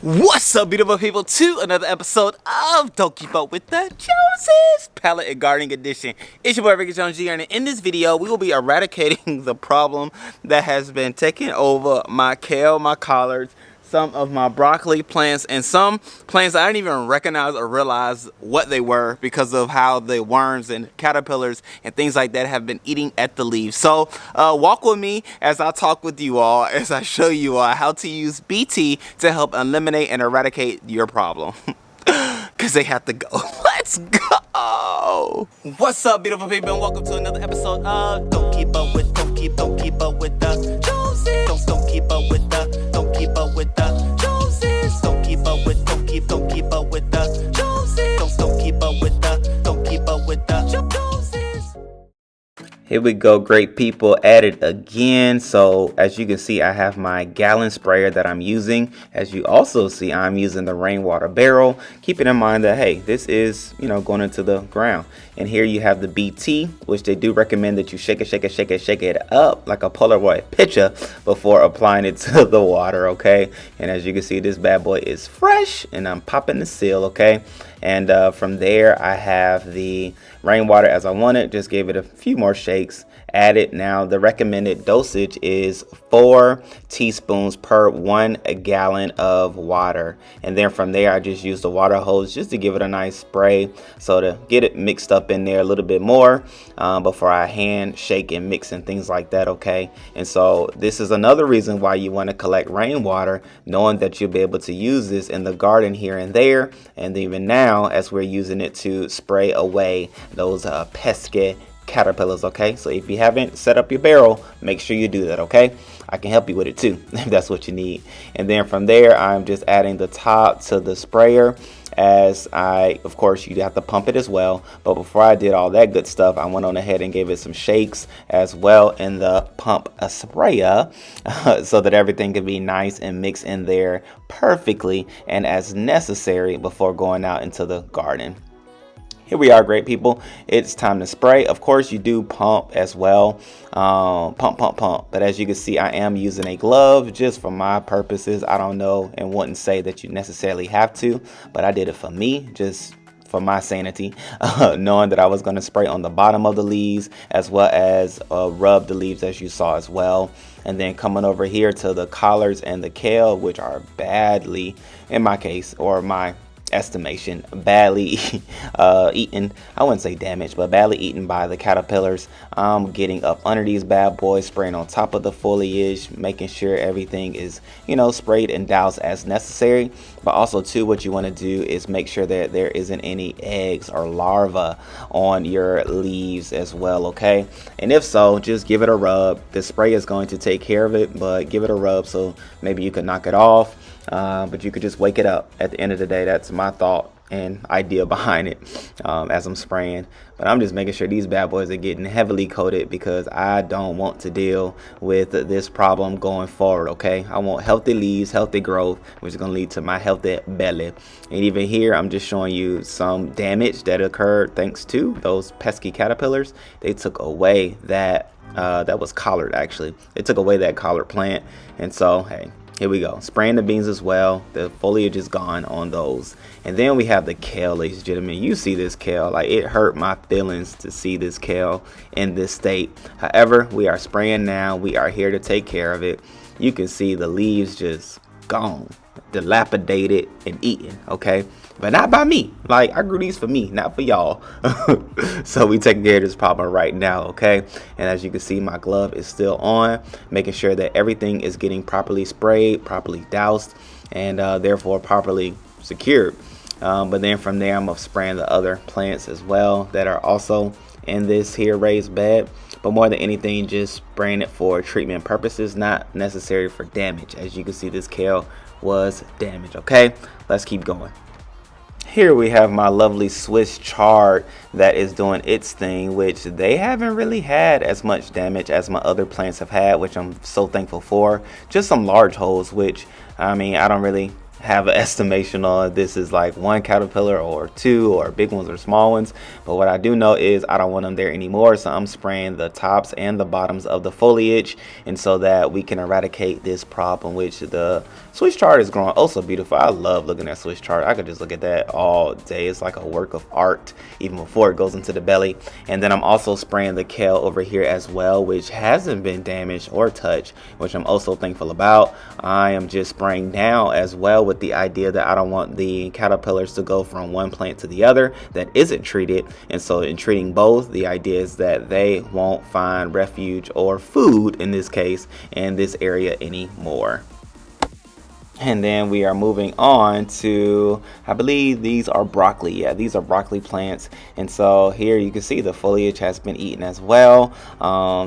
What's up, beautiful people, to another episode of Don't Keep Up with the Joneses Palette and Gardening Edition. It's your boy Ricky Jones Jr. and in this video we will be eradicating the problem that has been taking over my kale, my collards, some of my broccoli plants, and some plants I didn't even recognize or realize what they were because of how the worms and caterpillars and things like that have been eating at the leaves. So walk with me as I talk with you all, as I show you all how to use BT to help eliminate and eradicate your problem. Because they have to go. Let's go. What's up, beautiful people, and welcome to another episode of Don't Keep Up with the Joneses. Don't keep up with the Joneses. Don't keep up with the Joneses. Don't keep up with the Joneses. Don't keep up with the Joneses. Here we go, great people, at it again. So as you can see, I have my gallon sprayer that I'm using. As you also see, I'm using the rainwater barrel, keeping in mind that, hey, this is, going into the ground. And here you have the BT, which they do recommend that you shake it up like a Polaroid picture before applying it to the water, okay? And as you can see, this bad boy is fresh, and I'm popping the seal, okay? And from there, I have the rainwater as I want it. Just gave it a few more shakes. Add it. Now, the recommended dosage is 4 teaspoons per 1 gallon of water. And then from there, I just use the water hose just to give it a nice spray. So to get it mixed up in there a little bit more before I hand shake and mix and things like that, okay? And so this is another reason why you want to collect rainwater, knowing that you'll be able to use this in the garden here and there. And even now, as we're using it to spray away those pesky caterpillars, okay? So if you haven't set up your barrel, make sure you do that, okay? I can help you with it too if that's what you need. And then from there, I'm just adding the top to the sprayer. As of course, you have to pump it as well. But before I did all that good stuff, I went on ahead and gave it some shakes as well in the pump sprayer so that everything can be nice and mixed in there perfectly and as necessary before going out into the garden. Here we are, great people. It's time to spray. Of course, you do pump as well. Pump. But as you can see, I am using a glove just for my purposes. I don't know and wouldn't say that you necessarily have to, but I did it for me, just for my sanity, knowing that I was going to spray on the bottom of the leaves as well as rub the leaves as you saw as well. And then coming over here to the collards and the kale, which are badly, in my case, or my estimation, badly eaten. I wouldn't say damaged, but badly eaten by the caterpillars. I'm getting up under these bad boys, spraying on top of the foliage, making sure everything is, sprayed and doused as necessary. But also too, what you want to do is make sure that there isn't any eggs or larvae on your leaves as well, okay? And if so, just give it a rub. The spray is going to take care of it, but give it a rub so maybe you could knock it off. But you could just wake it up at the end of the day. That's my thought and idea behind it as I'm spraying. But I'm just making sure these bad boys are getting heavily coated because I don't want to deal with this problem going forward, okay? I want healthy leaves, healthy growth, which is going to lead to my healthy belly. And even here, I'm just showing you some damage that occurred thanks to those pesky caterpillars. They took away that was collard, actually. They took away that collard plant. And so, hey, here we go, spraying the beans as well. The foliage is gone on those. And then we have the kale, ladies and gentlemen. You see this kale, like it hurt my feelings to see this kale in this state. However, we are spraying now. We are here to take care of it. You can see the leaves just gone, dilapidated and eaten, okay? But not by me. Like, I grew these for me, not for y'all. So we taking care of this problem right now, okay? And as you can see, my glove is still on, making sure that everything is getting properly sprayed, properly doused, and therefore properly secured. But then from there, I'm spraying the other plants as well that are also in this here raised bed. But more than anything, just spraying it for treatment purposes, not necessary for damage. As you can see, this kale was damaged, okay? Let's keep going. Here we have my lovely Swiss chard that is doing its thing, which they haven't really had as much damage as my other plants have had, which I'm so thankful for. Just some large holes, which, I mean, I don't really have an estimation on if this is like one caterpillar or two, or big ones or small ones. But what I do know is I don't want them there anymore, so I'm spraying the tops and the bottoms of the foliage, and so that we can eradicate this problem, which the Swiss chard is growing oh so beautiful. I love looking at Swiss chard. I could just look at that all day. It's like a work of art even before it goes into the belly. And then I'm also spraying the kale over here as well, which hasn't been damaged or touched, which I'm also thankful about. I am just spraying now as well, with the idea that I don't want the caterpillars to go from one plant to the other that isn't treated. And so in treating both, the idea is that they won't find refuge, or food in this case, in this area anymore. And then we are moving on to, I believe these are broccoli. Yeah, these are broccoli plants. And so here you can see the foliage has been eaten as well.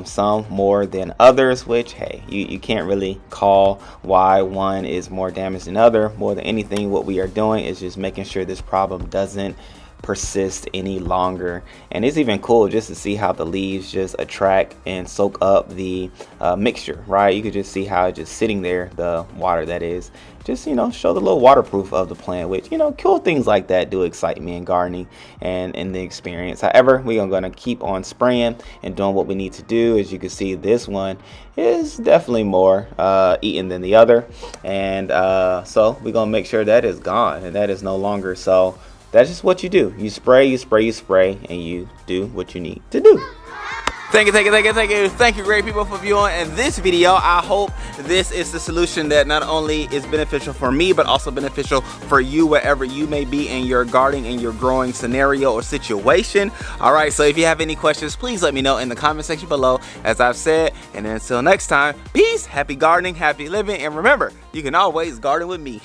Some more than others, which, hey, you can't really call why one is more damaged than other. More than anything, what we are doing is just making sure this problem doesn't persist any longer. And it's even cool just to see how the leaves just attract and soak up the mixture, right? You could just see how it's just sitting there, the water that is, just, you know, show the little waterproof of the plant, which, you know, cool things like that do excite me in gardening and in the experience. However, we are going to keep on spraying and doing what we need to do. As you can see, this one is definitely more eaten than the other, and so we're gonna make sure that is gone and that is no longer. So that's just what you do. You spray, you spray, you spray, and you do what you need to do. Thank you, great people, for viewing in this video. I hope this is the solution that not only is beneficial for me, but also beneficial for you wherever you may be in your gardening and your growing scenario or situation. All right, so if you have any questions, please let me know in the comment section below, as I've said. And until next time, peace, happy gardening, happy living, and remember, you can always garden with me.